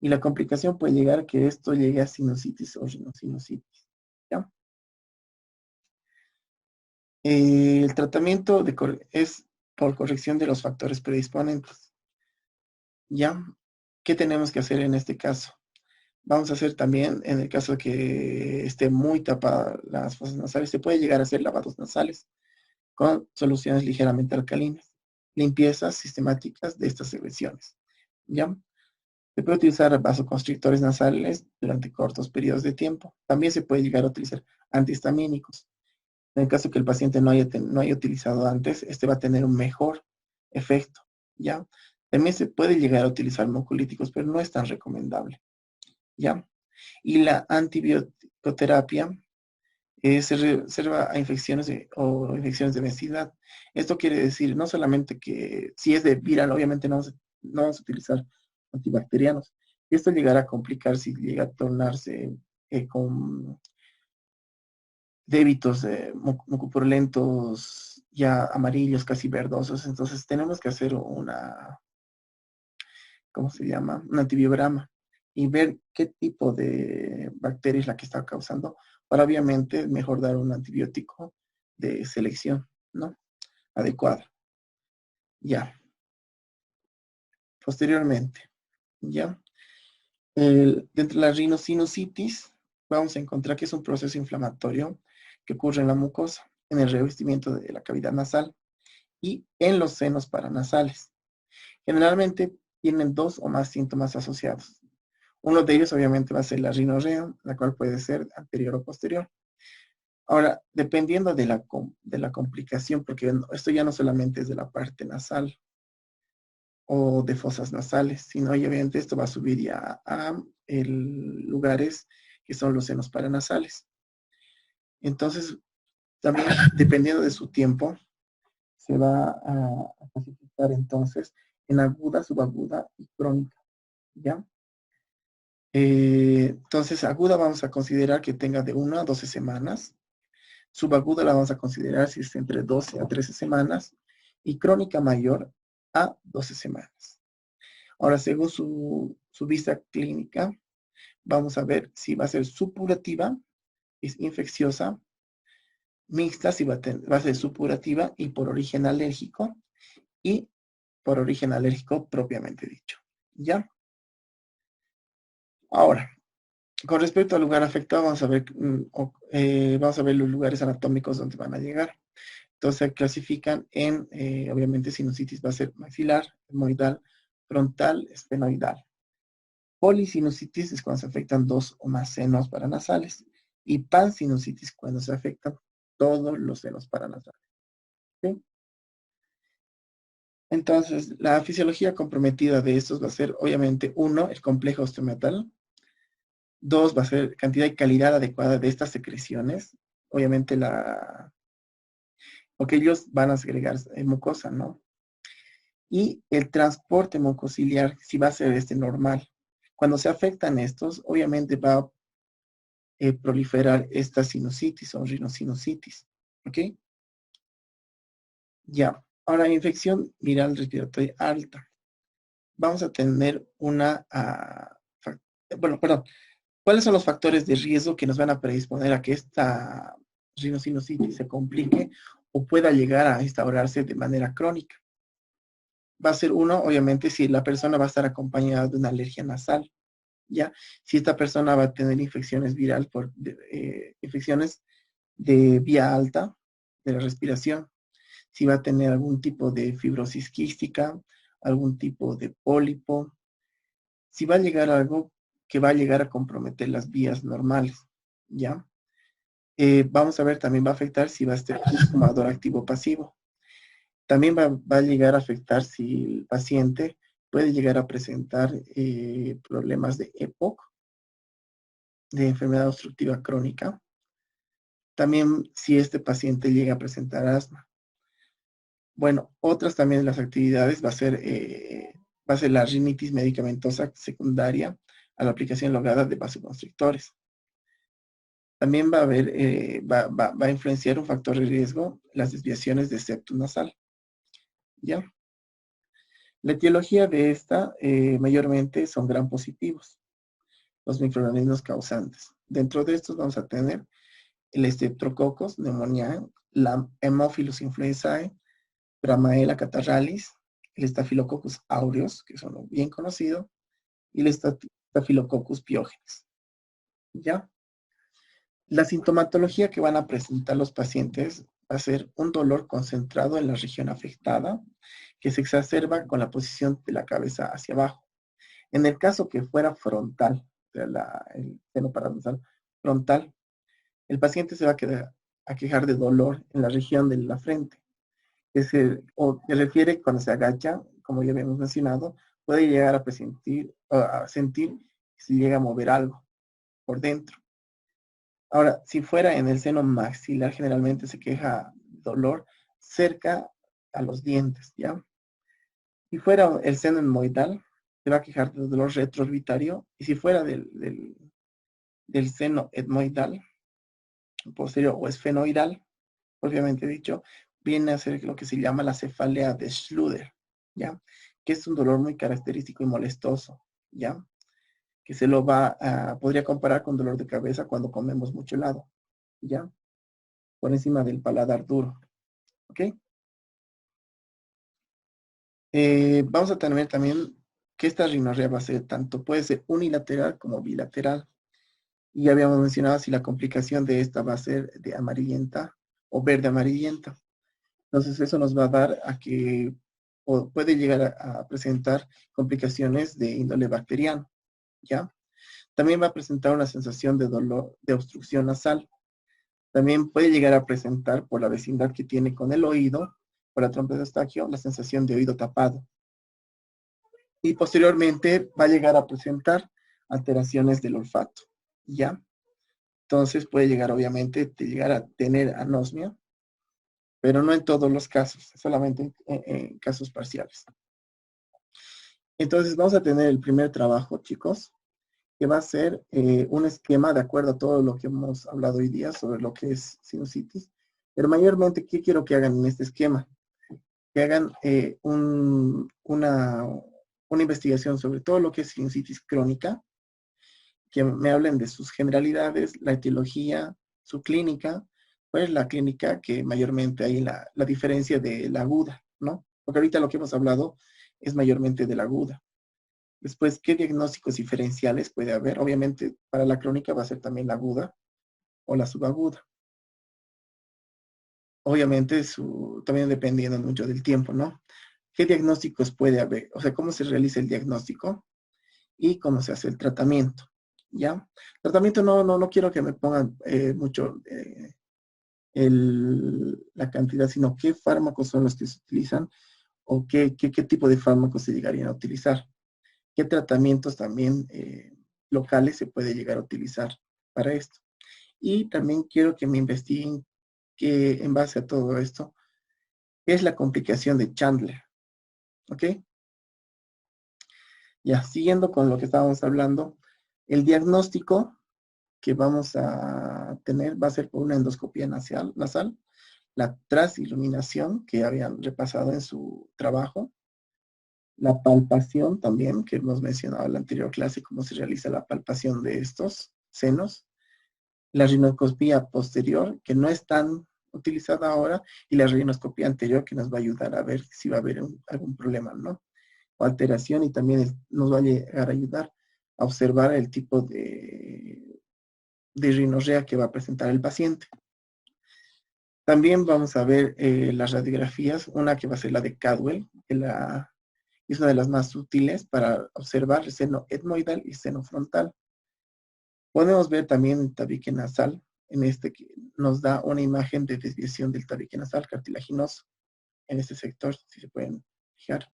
Y la complicación puede llegar a que esto llegue a sinusitis o rinosinusitis. ¿Ya? El tratamiento es por corrección de los factores predisponentes. ¿Ya? ¿Qué tenemos que hacer en este caso? Vamos a hacer también, en el caso de que esté muy tapada las fosas nasales, se puede llegar a hacer lavados nasales con soluciones ligeramente alcalinas, limpiezas sistemáticas de estas secreciones. ¿Ya? Se puede utilizar vasoconstrictores nasales durante cortos periodos de tiempo. También se puede llegar a utilizar antihistamínicos. En el caso que el paciente no haya utilizado antes, este va a tener un mejor efecto. ¿Ya? También se puede llegar a utilizar mucolíticos, pero no es tan recomendable. ¿Ya? Y la antibioterapia se reserva a o infecciones de obesidad. Esto quiere decir no solamente que si es de viral, obviamente no vamos a utilizar antibacterianos. Esto llegará a complicar si llega a tornarse con débitos mucopurulentos ya amarillos, casi verdosos. Entonces tenemos que hacer ¿cómo se llama? Un antibiograma y ver qué tipo de bacteria es la que está causando para obviamente mejor dar un antibiótico de selección, ¿no? Adecuada. Ya. Posteriormente, ¿ya? Dentro de la rinosinusitis vamos a encontrar que es un proceso inflamatorio que ocurre en la mucosa, en el revestimiento de la cavidad nasal y en los senos paranasales. Generalmente tienen dos o más síntomas asociados. Uno de ellos obviamente va a ser la rinorrea, la cual puede ser anterior o posterior. Ahora, dependiendo de la complicación, porque esto ya no solamente es de la parte nasal o de fosas nasales, sino obviamente esto va a subir ya a lugares que son los senos paranasales. Entonces, también dependiendo de su tiempo, se va a clasificar entonces en aguda, subaguda y crónica, ¿ya? Entonces, aguda vamos a considerar que tenga de 1 a 12 semanas. Subaguda la vamos a considerar si es entre 12 a 13 semanas. Y crónica mayor a 12 semanas. Ahora, según su vista clínica, vamos a ver si va a ser supurativa, es infecciosa, mixta, si va a ser supurativa y por origen alérgico, y por origen alérgico propiamente dicho. ¿Ya? Ahora, con respecto al lugar afectado, vamos a ver los lugares anatómicos donde van a llegar. Entonces se clasifican en, obviamente, sinusitis va a ser maxilar, etmoidal, frontal, esfenoidal. Polisinusitis es cuando se afectan dos o más senos paranasales. Y pansinusitis cuando se afectan todos los senos paranasales. ¿Sí? Entonces, la fisiología comprometida de estos va a ser, obviamente, uno, el complejo osteometal. Dos, va a ser cantidad y calidad adecuada de estas secreciones. Obviamente, porque ellos van a segregar mucosa, ¿no? Y el transporte mucociliar, si va a ser normal. Cuando se afectan estos, obviamente va a proliferar esta sinusitis o rinosinusitis. ¿Ok? Ya. Ahora, infección viral respiratoria alta. Vamos a tener bueno, perdón. ¿Cuáles son los factores de riesgo que nos van a predisponer a que esta rinosinusitis se complique o pueda llegar a instaurarse de manera crónica? Va a ser uno, obviamente, si la persona va a estar acompañada de una alergia nasal, ¿ya? Si esta persona va a tener infecciones virales infecciones de vía alta de la respiración, si va a tener algún tipo de fibrosis quística, algún tipo de pólipo, si va a llegar a algo que va a llegar a comprometer las vías normales, ¿ya? Vamos a ver, también va a afectar si va a ser un fumador activo pasivo. También va a llegar a afectar si el paciente puede llegar a presentar problemas de EPOC, de enfermedad obstructiva crónica. También si este paciente llega a presentar asma. Bueno, otras también de las actividades va a ser la rinitis medicamentosa secundaria a la aplicación lograda de vasoconstrictores. También va a influenciar un factor de riesgo, las desviaciones de septum nasal. ¿Ya? La etiología de esta mayormente son gram positivos, los microorganismos causantes. Dentro de estos vamos a tener el Streptococcus pneumoniae, la Haemophilus influenzae, Bramaela catarrhalis, el Staphylococcus aureus, que son bien conocidos, y el Staphylococcus pyogenes. ¿Ya? La sintomatología que van a presentar los pacientes va a ser un dolor concentrado en la región afectada, que se exacerba con la posición de la cabeza hacia abajo. En el caso que fuera frontal, el seno paranasal frontal, el paciente se va a quejar de dolor en la región de la frente, o se refiere cuando se agacha, como ya habíamos mencionado, puede llegar a sentir que se llega a mover algo por dentro. Ahora, si fuera en el seno maxilar, generalmente se queja dolor cerca a los dientes, ¿ya? Si fuera el seno etmoidal, se va a quejar de dolor retroorbitario. Y si fuera del seno etmoidal, posterior o esfenoidal, propiamente dicho, viene a ser lo que se llama la cefalea de Schluder, ¿ya? Que es un dolor muy característico y molestoso, ¿ya? Que podría comparar con dolor de cabeza cuando comemos mucho helado, ¿ya? Por encima del paladar duro, ¿ok? Vamos a tener también que esta rinorrea va a ser tanto, puede ser unilateral como bilateral. Y ya habíamos mencionado si la complicación de esta va a ser de amarillenta o verde amarillenta. Entonces eso nos va a dar a que puede llegar a presentar complicaciones de índole bacteriano, ¿ya? También va a presentar una sensación de dolor, de obstrucción nasal. También puede llegar a presentar, por la vecindad que tiene con el oído, por la trompa de Eustaquio, la sensación de oído tapado. Y posteriormente va a llegar a presentar alteraciones del olfato, ¿ya? Entonces puede llegar, obviamente, llegar a tener anosmia, pero no en todos los casos, solamente en casos parciales. Entonces vamos a tener el primer trabajo, chicos, que va a ser un esquema de acuerdo a todo lo que hemos hablado hoy día sobre lo que es sinusitis. Pero mayormente, ¿qué quiero que hagan en este esquema? Que hagan una investigación sobre todo lo que es sinusitis crónica, que me hablen de sus generalidades, la etiología, su clínica, cuál es la clínica que mayormente hay la diferencia de la aguda, ¿no? Porque ahorita lo que hemos hablado es mayormente de la aguda. Después, ¿qué diagnósticos diferenciales puede haber? Obviamente, para la crónica va a ser también la aguda o la subaguda. Obviamente, también dependiendo mucho del tiempo, ¿no? ¿Qué diagnósticos puede haber? O sea, ¿cómo se realiza el diagnóstico y cómo se hace el tratamiento? ¿Ya? Tratamiento no quiero que me pongan mucho la cantidad, sino qué fármacos son los que se utilizan o qué tipo de fármacos se llegarían a utilizar. ¿Qué tratamientos también locales se puede llegar a utilizar para esto? Y también quiero que me investiguen que en base a todo esto, ¿qué es la complicación de Chandler? ¿Ok? Ya, siguiendo con lo que estábamos hablando, el diagnóstico que vamos a tener va a ser por una endoscopía nasal, la transiluminación que habían repasado en su trabajo, la palpación también, que hemos mencionado en la anterior clase, cómo se realiza la palpación de estos senos, la rinoscopía posterior, que no es tan utilizada ahora, y la rinoscopía anterior, que nos va a ayudar a ver si va a haber algún problema, ¿no? O alteración, y también nos va a llegar a ayudar a observar el tipo de rinorrea que va a presentar el paciente. También vamos a ver las radiografías, una que va a ser la de Cadwell, que es una de las más útiles para observar el seno etmoidal y seno frontal. Podemos ver también el tabique nasal, en este que nos da una imagen de desviación del tabique nasal cartilaginoso, en este sector, si se pueden fijar.